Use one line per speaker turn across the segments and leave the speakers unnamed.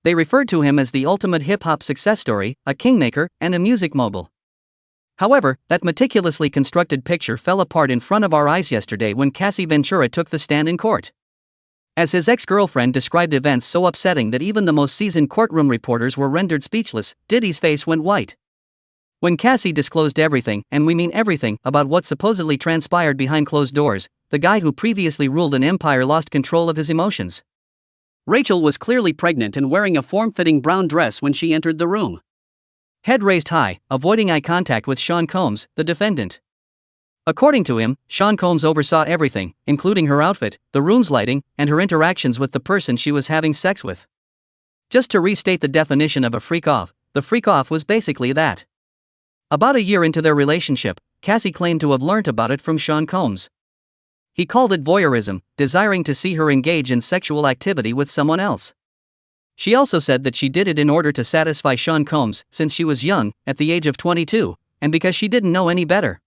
They referred to him as the ultimate hip-hop success story, a kingmaker, and a music mogul. However, that meticulously constructed picture fell apart in front of our eyes yesterday when Cassie Ventura took the stand in court. As his ex-girlfriend described events so upsetting that even the most seasoned courtroom reporters were rendered speechless, Diddy's face went white. When Cassie disclosed everything, and we mean everything, about what supposedly transpired behind closed doors, the guy who previously ruled an empire lost control of his emotions. Rachel was clearly pregnant and wearing a form-fitting brown dress when she entered the room. Head raised high, avoiding eye contact with Sean Combs, the defendant. According to him, Sean Combs oversaw everything, including her outfit, the room's lighting, and her interactions with the person she was having sex with. Just to restate the definition of a freak-off, the freak-off was basically that. About a year into their relationship, Cassie claimed to have learnt about it from Sean Combs. He called it voyeurism, desiring to see her engage in sexual activity with someone else. She also said that she did it in order to satisfy Sean Combs since she was young, at the age of 22, and because she didn't know any better.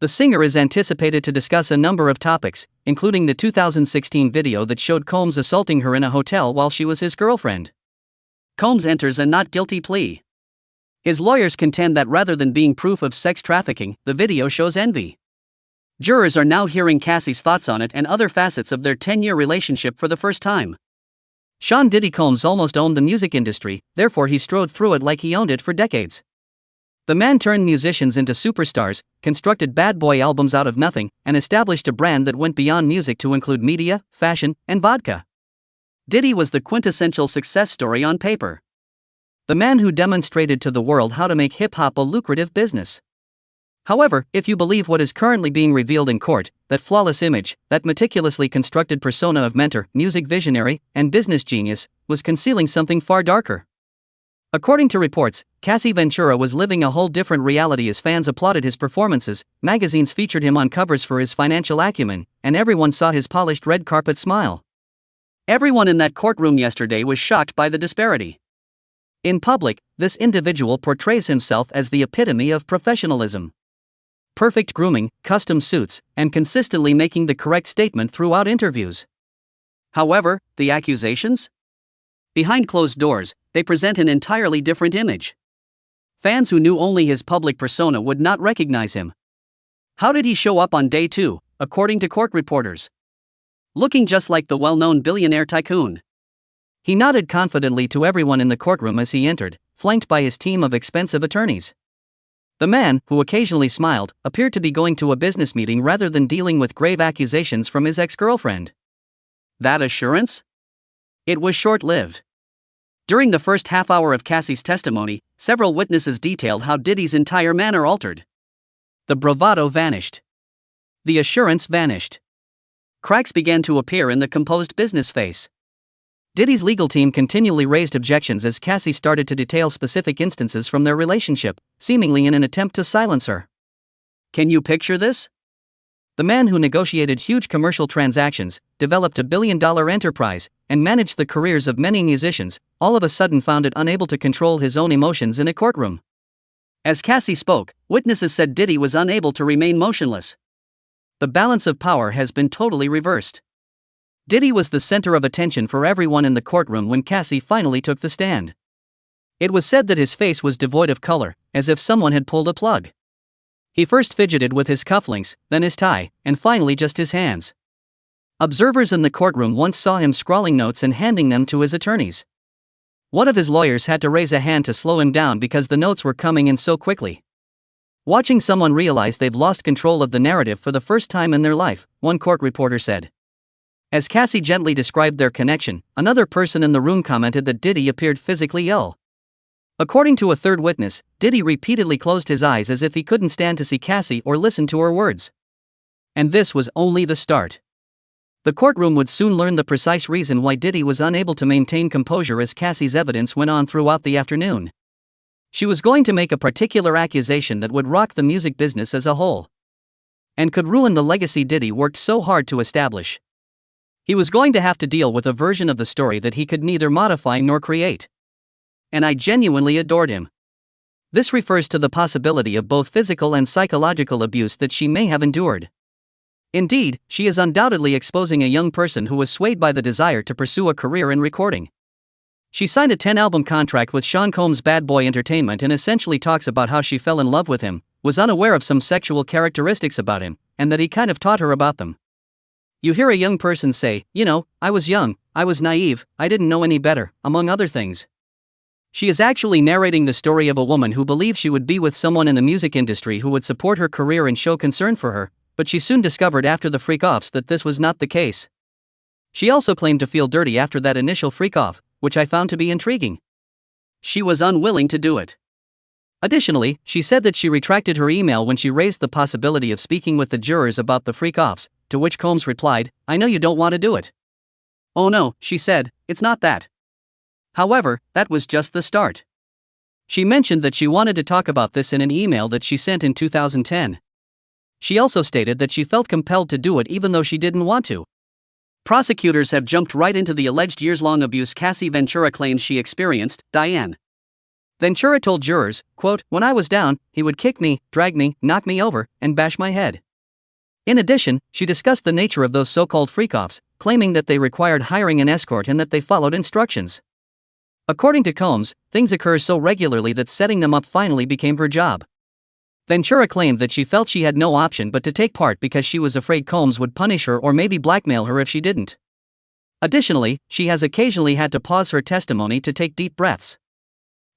The singer is anticipated to discuss a number of topics, including the 2016 video that showed Combs assaulting her in a hotel while she was his girlfriend. Combs enters a not guilty plea. His lawyers contend that rather than being proof of sex trafficking, the video shows envy. Jurors are now hearing Cassie's thoughts on it and other facets of their 10-year relationship for the first time. Sean Diddy Combs almost owned the music industry, therefore he strode through it like he owned it for decades. The man turned musicians into superstars, constructed bad boy albums out of nothing, and established a brand that went beyond music to include media, fashion, and vodka. Diddy was the quintessential success story on paper. The man who demonstrated to the world how to make hip-hop a lucrative business. However, if you believe what is currently being revealed in court, that flawless image, that meticulously constructed persona of mentor, music visionary, and business genius, was concealing something far darker. According to reports, Cassie Ventura was living a whole different reality as fans applauded his performances, magazines featured him on covers for his financial acumen, and everyone saw his polished red carpet smile. Everyone in that courtroom yesterday was shocked by the disparity. In public, this individual portrays himself as the epitome of professionalism. Perfect grooming, custom suits, and consistently making the correct statement throughout interviews. However, the accusations? Behind closed doors, they present an entirely different image. Fans who knew only his public persona would not recognize him. How did he show up on day 2, according to court reporters? Looking just like the well-known billionaire tycoon. He nodded confidently to everyone in the courtroom as he entered, flanked by his team of expensive attorneys. The man, who occasionally smiled, appeared to be going to a business meeting rather than dealing with grave accusations from his ex-girlfriend. That assurance? It was short-lived. During the first half hour of Cassie's testimony, several witnesses detailed how Diddy's entire manner altered. The bravado vanished. The assurance vanished. Cracks began to appear in the composed business face. Diddy's legal team continually raised objections as Cassie started to detail specific instances from their relationship, seemingly in an attempt to silence her. Can you picture this? The man who negotiated huge commercial transactions, developed a billion-dollar enterprise, and managed the careers of many musicians, all of a sudden found it unable to control his own emotions in a courtroom. As Cassie spoke, witnesses said Diddy was unable to remain motionless. The balance of power has been totally reversed. Diddy was the center of attention for everyone in the courtroom when Cassie finally took the stand. It was said that his face was devoid of color, as if someone had pulled a plug. He first fidgeted with his cufflinks, then his tie, and finally just his hands. Observers in the courtroom once saw him scrawling notes and handing them to his attorneys. One of his lawyers had to raise a hand to slow him down because the notes were coming in so quickly. Watching someone realize they've lost control of the narrative for the first time in their life, one court reporter said. As Cassie gently described their connection, another person in the room commented that Diddy appeared physically ill. According to a third witness, Diddy repeatedly closed his eyes as if he couldn't stand to see Cassie or listen to her words. And this was only the start. The courtroom would soon learn the precise reason why Diddy was unable to maintain composure as Cassie's evidence went on throughout the afternoon. She was going to make a particular accusation that would rock the music business as a whole. And could ruin the legacy Diddy worked so hard to establish. He was going to have to deal with a version of the story that he could neither modify nor create. And I genuinely adored him. This refers to the possibility of both physical and psychological abuse that she may have endured. Indeed, she is undoubtedly exposing a young person who was swayed by the desire to pursue a career in recording. She signed a 10-album contract with Sean Combs' Bad Boy Entertainment and essentially talks about how she fell in love with him, was unaware of some sexual characteristics about him, and that he kind of taught her about them. You hear a young person say, I was young, I was naive, I didn't know any better, among other things. She is actually narrating the story of a woman who believed she would be with someone in the music industry who would support her career and show concern for her, but she soon discovered after the freak-offs that this was not the case. She also claimed to feel dirty after that initial freak-off, which I found to be intriguing. She was unwilling to do it. Additionally, she said that she retracted her email when she raised the possibility of speaking with the jurors about the freak-offs, to which Combs replied, "I know you don't want to do it." "Oh no," she said, "it's not that." However, that was just the start. She mentioned that she wanted to talk about this in an email that she sent in 2010. She also stated that she felt compelled to do it even though she didn't want to. Prosecutors have jumped right into the alleged years-long abuse Cassie Ventura claims she experienced. Diane Ventura told jurors, quote, "When I was down, he would kick me, drag me, knock me over, and bash my head." In addition, she discussed the nature of those so-called freak-offs, claiming that they required hiring an escort and that they followed instructions. According to Combs, things occur so regularly that setting them up finally became her job. Ventura claimed that she felt she had no option but to take part because she was afraid Combs would punish her or maybe blackmail her if she didn't. Additionally, she has occasionally had to pause her testimony to take deep breaths.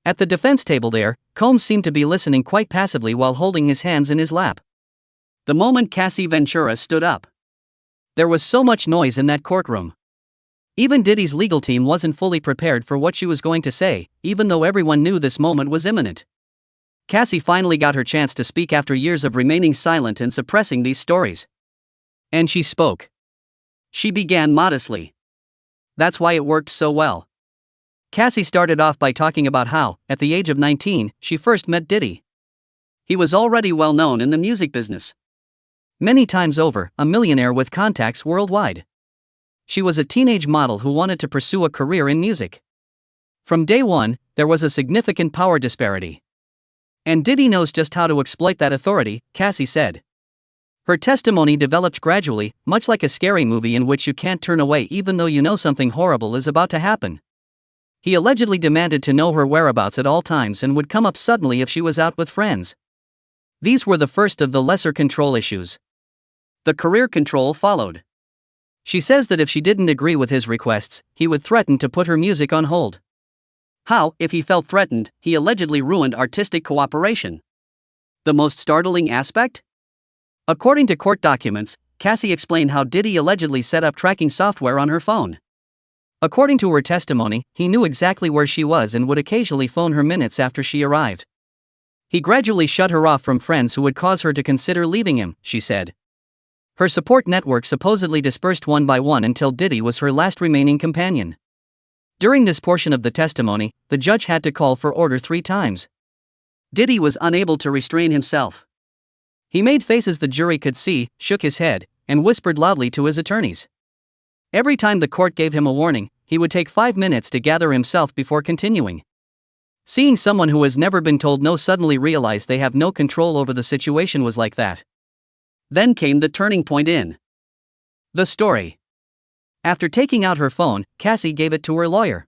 At the defense table there, Combs seemed to be listening quite passively while holding his hands in his lap. The moment Cassie Ventura stood up, there was so much noise in that courtroom. Even Diddy's legal team wasn't fully prepared for what she was going to say, even though everyone knew this moment was imminent. Cassie finally got her chance to speak after years of remaining silent and suppressing these stories. And she spoke. She began modestly. That's why it worked so well. Cassie started off by talking about how, at the age of 19, she first met Diddy. He was already well known in the music business. Many times over, a millionaire with contacts worldwide. She was a teenage model who wanted to pursue a career in music. From day one, there was a significant power disparity. And Diddy knows just how to exploit that authority, Cassie said. Her testimony developed gradually, much like a scary movie in which you can't turn away even though you know something horrible is about to happen. He allegedly demanded to know her whereabouts at all times and would come up suddenly if she was out with friends. These were the first of the lesser control issues. The career control followed. She says that if she didn't agree with his requests, he would threaten to put her music on hold. How, if he felt threatened, he allegedly ruined artistic cooperation. The most startling aspect? According to court documents, Cassie explained how Diddy allegedly set up tracking software on her phone. According to her testimony, he knew exactly where she was and would occasionally phone her minutes after she arrived. He gradually shut her off from friends who would cause her to consider leaving him, she said. Her support network supposedly dispersed one by one until Diddy was her last remaining companion. During this portion of the testimony, the judge had to call for order 3 times. Diddy was unable to restrain himself. He made faces the jury could see, shook his head, and whispered loudly to his attorneys. Every time the court gave him a warning, he would take 5 minutes to gather himself before continuing. Seeing someone who has never been told no suddenly realize they have no control over the situation was like that. Then came the turning point in the story. After taking out her phone, Cassie gave it to her lawyer.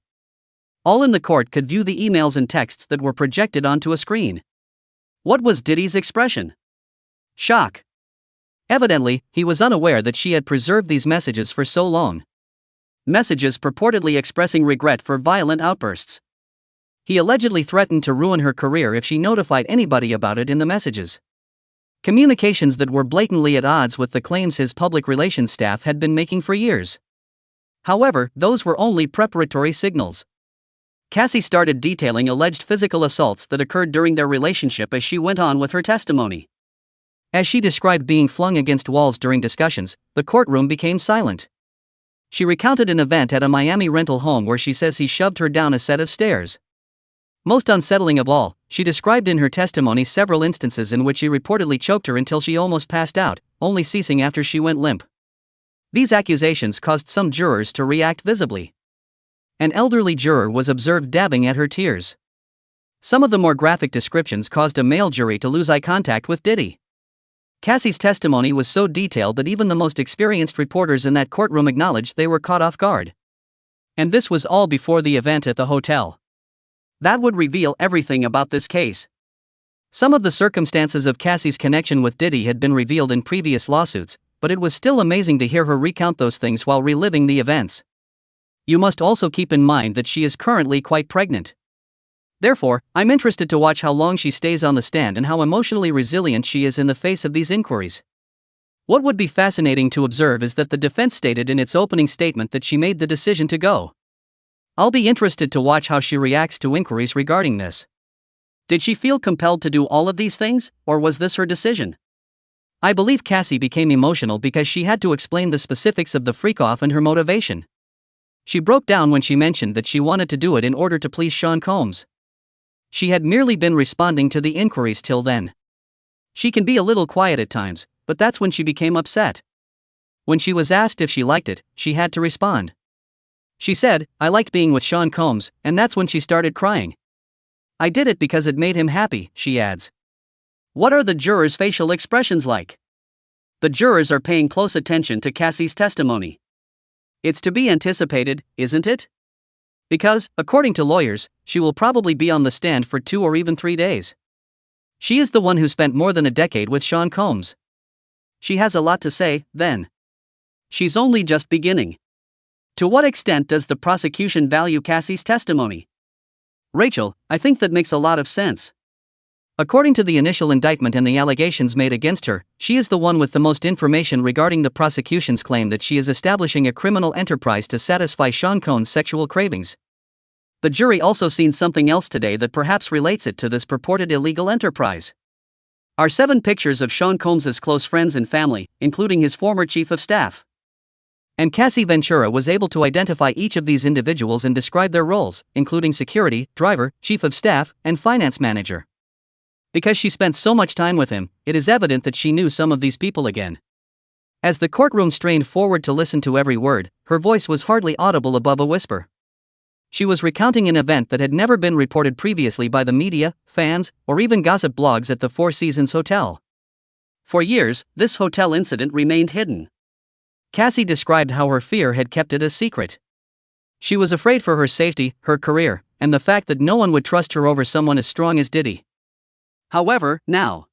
All in the court could view the emails and texts that were projected onto a screen. What was Diddy's expression? Shock. Evidently, he was unaware that she had preserved these messages for so long. Messages purportedly expressing regret for violent outbursts. He allegedly threatened to ruin her career if she notified anybody about it in the messages. Communications that were blatantly at odds with the claims his public relations staff had been making for years. However, those were only preparatory signals. Cassie started detailing alleged physical assaults that occurred during their relationship as she went on with her testimony. As she described being flung against walls during discussions, the courtroom became silent. She recounted an event at a Miami rental home where she says he shoved her down a set of stairs. Most unsettling of all, she described in her testimony several instances in which he reportedly choked her until she almost passed out, only ceasing after she went limp. These accusations caused some jurors to react visibly. An elderly juror was observed dabbing at her tears. Some of the more graphic descriptions caused a male jury to lose eye contact with Diddy. Cassie's testimony was so detailed that even the most experienced reporters in that courtroom acknowledged they were caught off guard. And this was all before the event at the hotel. That would reveal everything about this case. Some of the circumstances of Cassie's connection with Diddy had been revealed in previous lawsuits, but it was still amazing to hear her recount those things while reliving the events. You must also keep in mind that she is currently quite pregnant. Therefore, I'm interested to watch how long she stays on the stand and how emotionally resilient she is in the face of these inquiries. What would be fascinating to observe is that the defense stated in its opening statement that she made the decision to go. I'll be interested to watch how she reacts to inquiries regarding this. Did she feel compelled to do all of these things, or was this her decision? I believe Cassie became emotional because she had to explain the specifics of the freak-off and her motivation. She broke down when she mentioned that she wanted to do it in order to please Sean Combs. She had merely been responding to the inquiries till then. She can be a little quiet at times, but that's when she became upset. When she was asked if she liked it, she had to respond. She said, "I liked being with Sean Combs," and that's when she started crying. "I did it because it made him happy," she adds. What are the jurors' facial expressions like? The jurors are paying close attention to Cassie's testimony. It's to be anticipated, isn't it? Because, according to lawyers, she will probably be on the stand for 2 or even 3 days. She is the one who spent more than a decade with Sean Combs. She has a lot to say, then. She's only just beginning. To what extent does the prosecution value Cassie's testimony? Rachel, I think that makes a lot of sense. According to the initial indictment and the allegations made against her, she is the one with the most information regarding the prosecution's claim that she is establishing a criminal enterprise to satisfy Sean Combs' sexual cravings. The jury also seen something else today that perhaps relates it to this purported illegal enterprise. Are 7 pictures of Sean Combs' close friends and family, including his former chief of staff. And Cassie Ventura was able to identify each of these individuals and describe their roles, including security, driver, chief of staff, and finance manager. Because she spent so much time with him, it is evident that she knew some of these people again. As the courtroom strained forward to listen to every word, her voice was hardly audible above a whisper. She was recounting an event that had never been reported previously by the media, fans, or even gossip blogs at the Four Seasons Hotel. For years, this hotel incident remained hidden. Cassie described how her fear had kept it a secret. She was afraid for her safety, her career, and the fact that no one would trust her over someone as strong as Diddy. However, now,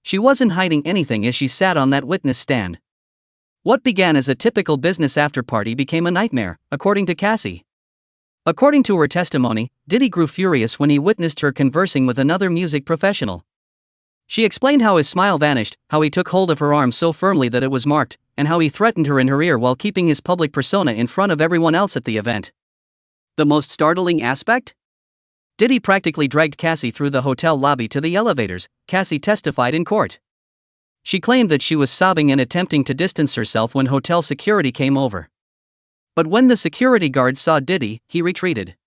she wasn't hiding anything as she sat on that witness stand. What began as a typical business after-party became a nightmare, according to Cassie. According to her testimony, Diddy grew furious when he witnessed her conversing with another music professional. She explained how his smile vanished, how he took hold of her arm so firmly that it was marked, and how he threatened her in her ear while keeping his public persona in front of everyone else at the event. The most startling aspect? Diddy practically dragged Cassie through the hotel lobby to the elevators, Cassie testified in court. She claimed that she was sobbing and attempting to distance herself when hotel security came over. But when the security guard saw Diddy, he retreated.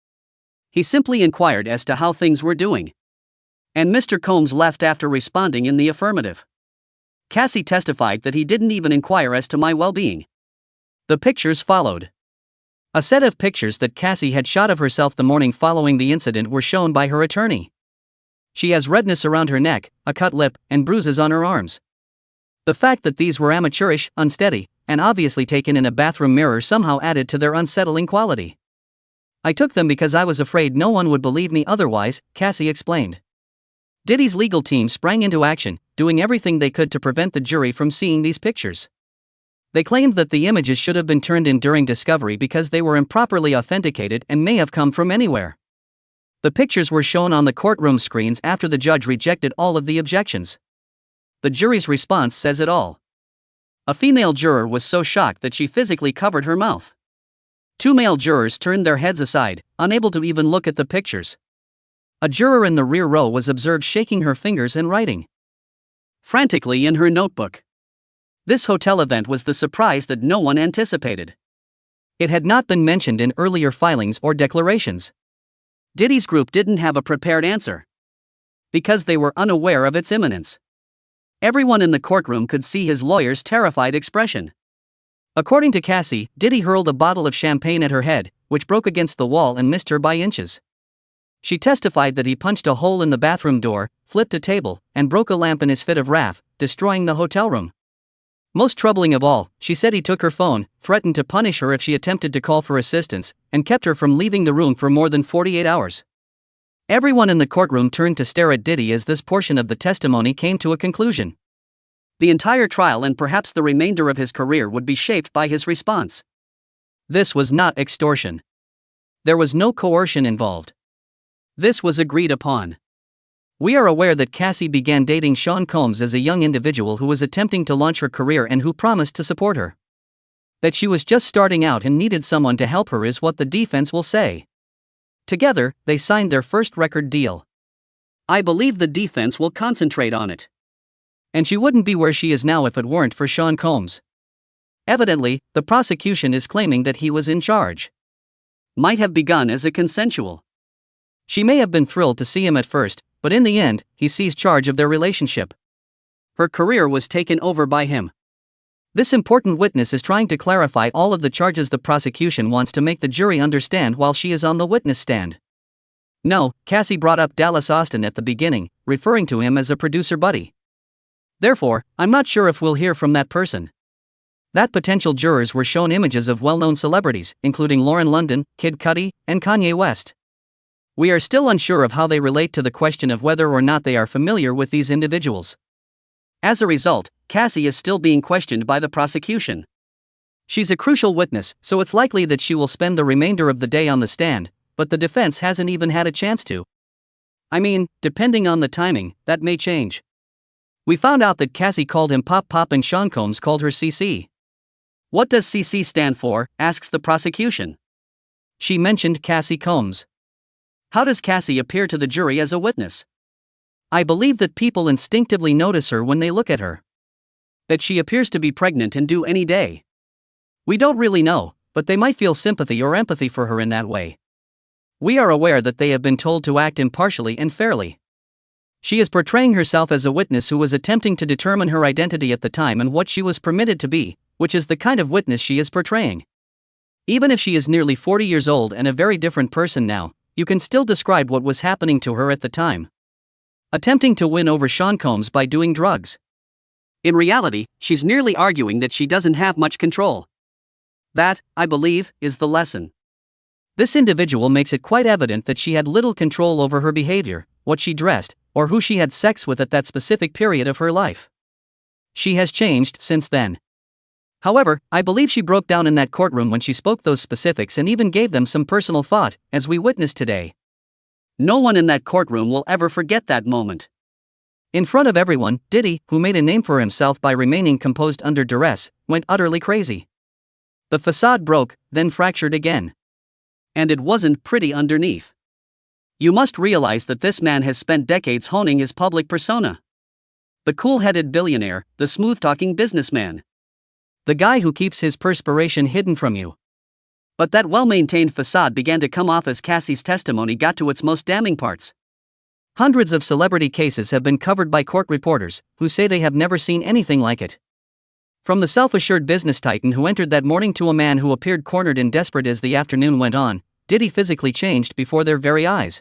He simply inquired as to how things were doing. And Mr. Combs left after responding in the affirmative. Cassie testified that he didn't even inquire as to my well-being. The pictures followed. A set of pictures that Cassie had shot of herself the morning following the incident were shown by her attorney. She has redness around her neck, a cut lip, and bruises on her arms. The fact that these were amateurish, unsteady, and obviously taken in a bathroom mirror somehow added to their unsettling quality. I took them because I was afraid no one would believe me otherwise, Cassie explained. Diddy's legal team sprang into action, doing everything they could to prevent the jury from seeing these pictures. They claimed that the images should have been turned in during discovery because they were improperly authenticated and may have come from anywhere. The pictures were shown on the courtroom screens after the judge rejected all of the objections. The jury's response says it all. A female juror was so shocked that she physically covered her mouth. 2 male jurors turned their heads aside, unable to even look at the pictures. A juror in the rear row was observed shaking her fingers and writing frantically in her notebook. This hotel event was the surprise that no one anticipated. It had not been mentioned in earlier filings or declarations. Diddy's group didn't have a prepared answer. Because they were unaware of its imminence. Everyone in the courtroom could see his lawyer's terrified expression. According to Cassie, Diddy hurled a bottle of champagne at her head, which broke against the wall and missed her by inches. She testified that he punched a hole in the bathroom door, flipped a table, and broke a lamp in his fit of wrath, destroying the hotel room. Most troubling of all, she said he took her phone, threatened to punish her if she attempted to call for assistance, and kept her from leaving the room for more than 48 hours. Everyone in the courtroom turned to stare at Diddy as this portion of the testimony came to a conclusion. The entire trial and perhaps the remainder of his career would be shaped by his response. This was not extortion. There was no coercion involved. This was agreed upon. We are aware that Cassie began dating Sean Combs as a young individual who was attempting to launch her career and who promised to support her. That she was just starting out and needed someone to help her is what the defense will say. Together, they signed their first record deal. I believe the defense will concentrate on it. And she wouldn't be where she is now if it weren't for Sean Combs. Evidently, the prosecution is claiming that he was in charge. Might have begun as a consensual. She may have been thrilled to see him at first, but in the end, he seized charge of their relationship. Her career was taken over by him. This important witness is trying to clarify all of the charges the prosecution wants to make the jury understand while she is on the witness stand. No, Cassie brought up Dallas Austin at the beginning, referring to him as a producer buddy. Therefore, I'm not sure if we'll hear from that person. That potential jurors were shown images of well-known celebrities, including Lauren London, Kid Cudi, and Kanye West. We are still unsure of how they relate to the question of whether or not they are familiar with these individuals. As a result, Cassie is still being questioned by the prosecution. She's a crucial witness, so it's likely that she will spend the remainder of the day on the stand, but the defense hasn't even had a chance to. I mean, depending on the timing, that may change. We found out that Cassie called him Pop Pop and Sean Combs called her CC. What does CC stand for, asks the prosecution. She mentioned Cassie Combs. How does Cassie appear to the jury as a witness? I believe that people instinctively notice her when they look at her. That she appears to be pregnant and due any day. We don't really know, but they might feel sympathy or empathy for her in that way. We are aware that they have been told to act impartially and fairly. She is portraying herself as a witness who was attempting to determine her identity at the time and what she was permitted to be, which is the kind of witness she is portraying. Even if she is nearly 40 years old and a very different person now, you can still describe what was happening to her at the time. Attempting to win over Sean Combs by doing drugs. In reality, she's nearly arguing that she doesn't have much control. That, I believe, is the lesson. This individual makes it quite evident that she had little control over her behavior, what she dressed, or who she had sex with at that specific period of her life. She has changed since then. However, I believe she broke down in that courtroom when she spoke those specifics and even gave them some personal thought, as we witnessed today. No one in that courtroom will ever forget that moment. In front of everyone, Diddy, who made a name for himself by remaining composed under duress, went utterly crazy. The facade broke, then fractured again. And it wasn't pretty underneath. You must realize that this man has spent decades honing his public persona. The cool-headed billionaire, the smooth-talking businessman. The guy who keeps his perspiration hidden from you. But that well-maintained facade began to come off as Cassie's testimony got to its most damning parts. Hundreds of celebrity cases have been covered by court reporters, who say they have never seen anything like it. From the self-assured business titan who entered that morning to a man who appeared cornered and desperate as the afternoon went on, Diddy physically changed before their very eyes.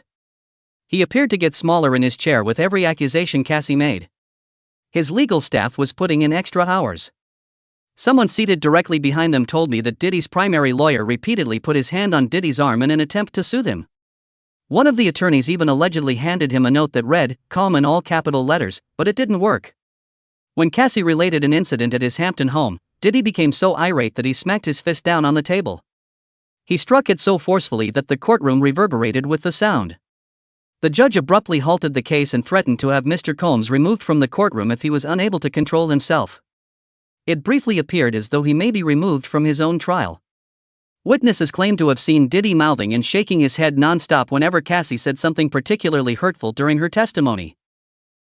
He appeared to get smaller in his chair with every accusation Cassie made. His legal staff was putting in extra hours. Someone seated directly behind them told me that Diddy's primary lawyer repeatedly put his hand on Diddy's arm in an attempt to soothe him. One of the attorneys even allegedly handed him a note that read, "Calm" in all capital letters, but it didn't work. When Cassie related an incident at his Hampton home, Diddy became so irate that he smacked his fist down on the table. He struck it so forcefully that the courtroom reverberated with the sound. The judge abruptly halted the case and threatened to have Mr. Combs removed from the courtroom if he was unable to control himself. It briefly appeared as though he may be removed from his own trial. Witnesses claim to have seen Diddy mouthing and shaking his head non-stop whenever Cassie said something particularly hurtful during her testimony.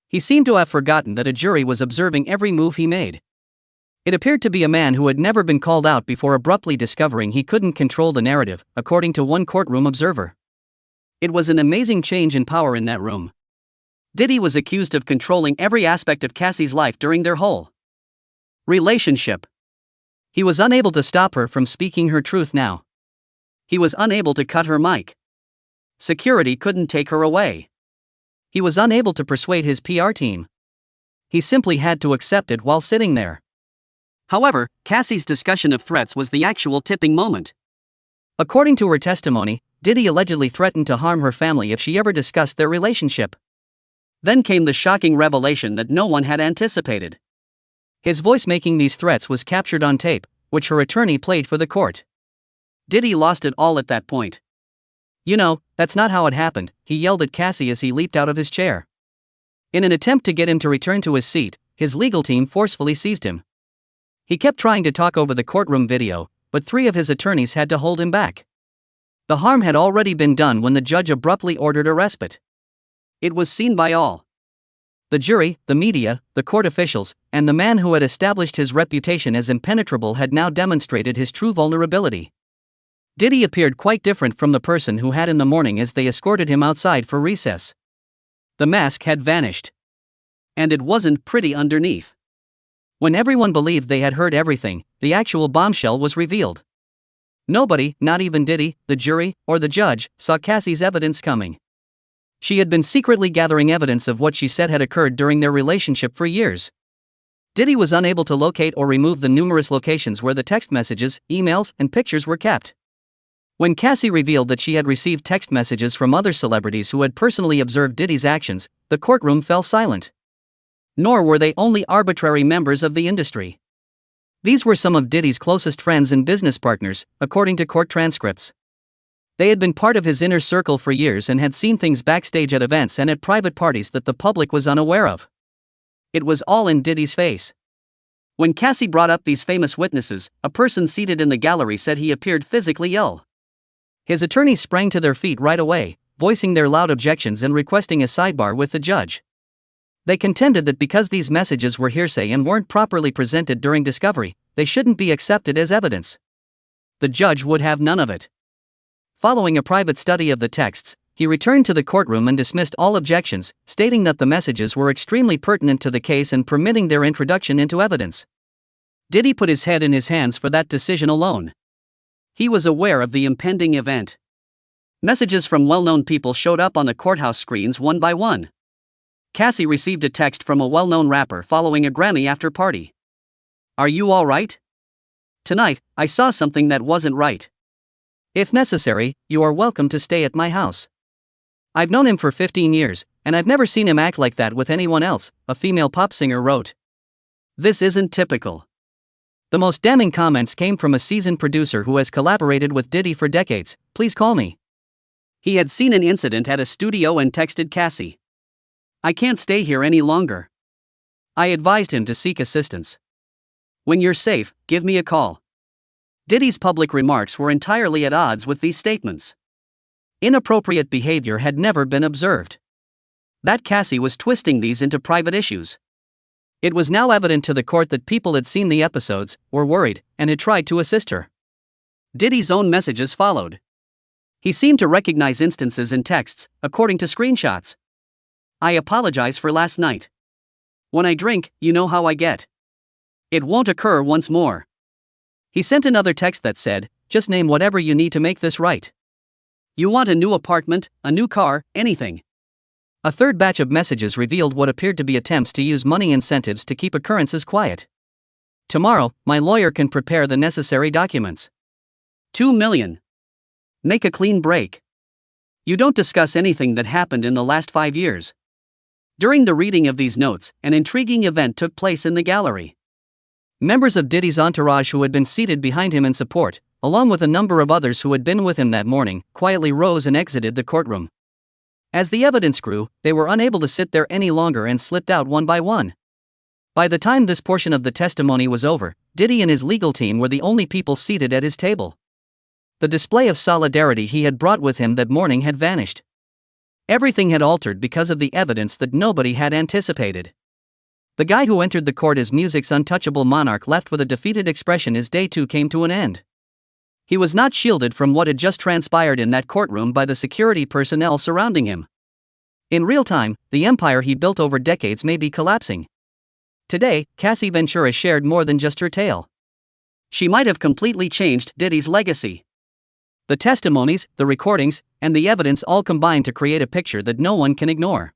He seemed to have forgotten that a jury was observing every move he made. It appeared to be a man who had never been called out before abruptly discovering he couldn't control the narrative, according to one courtroom observer. It was an amazing change in power in that room. Diddy was accused of controlling every aspect of Cassie's life during their whole relationship. He was unable to stop her from speaking her truth now. He was unable to cut her mic. Security couldn't take her away. He was unable to persuade his PR team. He simply had to accept it while sitting there.
However, Cassie's discussion of threats was the actual tipping moment.
According to her testimony, Diddy allegedly threatened to harm her family if she ever discussed their relationship.
Then came the shocking revelation that no one had anticipated.
His voice making these threats was captured on tape, which her attorney played for the court.
Diddy lost it all at that point.
"You know, that's not how it happened," he yelled at Cassie as he leaped out of his chair. In an attempt to get him to return to his seat, his legal team forcefully seized him. He kept trying to talk over the courtroom video, but 3 of his attorneys had to hold him back. The harm had already been done when the judge abruptly ordered a respite.
It was seen by all.
The jury, the media, the court officials, and the man who had established his reputation as impenetrable had now demonstrated his true vulnerability. Diddy appeared quite different from the person who had in the morning as they escorted him outside for recess. The mask had vanished.
And it wasn't pretty underneath.
When everyone believed they had heard everything, the actual bombshell was revealed. Nobody, not even Diddy, the jury, or the judge, saw Cassie's evidence coming. She had been secretly gathering evidence of what she said had occurred during their relationship for years. Diddy was unable to locate or remove the numerous locations where the text messages, emails, and pictures were kept. When Cassie revealed that she had received text messages from other celebrities who had personally observed Diddy's actions, the courtroom fell silent. Nor were they only arbitrary members of the industry. These were some of Diddy's closest friends and business partners, according to court transcripts. They had been part of his inner circle for years and had seen things backstage at events and at private parties that the public was unaware of. It was all in Diddy's face. When Cassie brought up these famous witnesses, a person seated in the gallery said he appeared physically ill. His attorneys sprang to their feet right away, voicing their loud objections and requesting a sidebar with the judge. They contended that because these messages were hearsay and weren't properly presented during discovery, they shouldn't be accepted as evidence. The judge would have none of it. Following a private study of the texts, he returned to the courtroom and dismissed all objections, stating that the messages were extremely pertinent to the case and permitting their introduction into evidence. Diddy put his head in his hands for that decision alone. He was aware of the impending event. Messages from well-known people showed up on the courthouse screens one by one. Cassie received a text from a well-known rapper following a Grammy after-party. "Are you all right? Tonight, I saw something that wasn't right. If necessary, you are welcome to stay at my house." "I've known him for 15 years, and I've never seen him act like that with anyone else," a female pop singer wrote.
"This isn't typical."
The most damning comments came from a seasoned producer who has collaborated with Diddy for decades. "Please call me."
He had seen an incident at a studio and texted Cassie. "I can't stay here any longer." I advised him to seek assistance. "When you're safe, give me a call." Diddy's public remarks were entirely at odds with these statements. Inappropriate behavior had never been observed. That Cassie was twisting these into private issues. It was now evident to the court that people had seen the episodes, were worried, and had tried to assist her. Diddy's own messages followed. He seemed to recognize instances in texts, according to screenshots. "I apologize for last night. When I drink, you know how I get. It won't occur once more." He sent another text that said, "Just name whatever you need to make this right. You want a new apartment, a new car, anything." A third batch of messages revealed what appeared to be attempts to use money incentives to keep occurrences quiet. "Tomorrow, my lawyer can prepare the necessary documents. 2 million. Make a clean break. You don't discuss anything that happened in the last 5 years." During the reading of these notes, an intriguing event took place in the gallery. Members of Diddy's entourage who had been seated behind him in support, along with a number of others who had been with him that morning, quietly rose and exited the courtroom. As the evidence grew, they were unable to sit there any longer and slipped out one by one. By the time this portion of the testimony was over, Diddy and his legal team were the only people seated at his table. The display of solidarity he had brought with him that morning had vanished. Everything had altered because of the evidence that nobody had anticipated. The guy who entered the court as music's untouchable monarch left with a defeated expression as day 2 came to an end. He was not shielded from what had just transpired in that courtroom by the security personnel surrounding him. In real time, the empire he built over decades may be collapsing. Today, Cassie Ventura shared more than just her tale. She might have completely changed Diddy's legacy. The testimonies, the recordings, and the evidence all combine to create a picture that no one can ignore.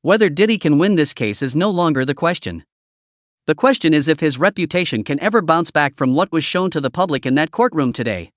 Whether Diddy can win this case is no longer the question. The question is if his reputation can ever bounce back from what was shown to the public in that courtroom today.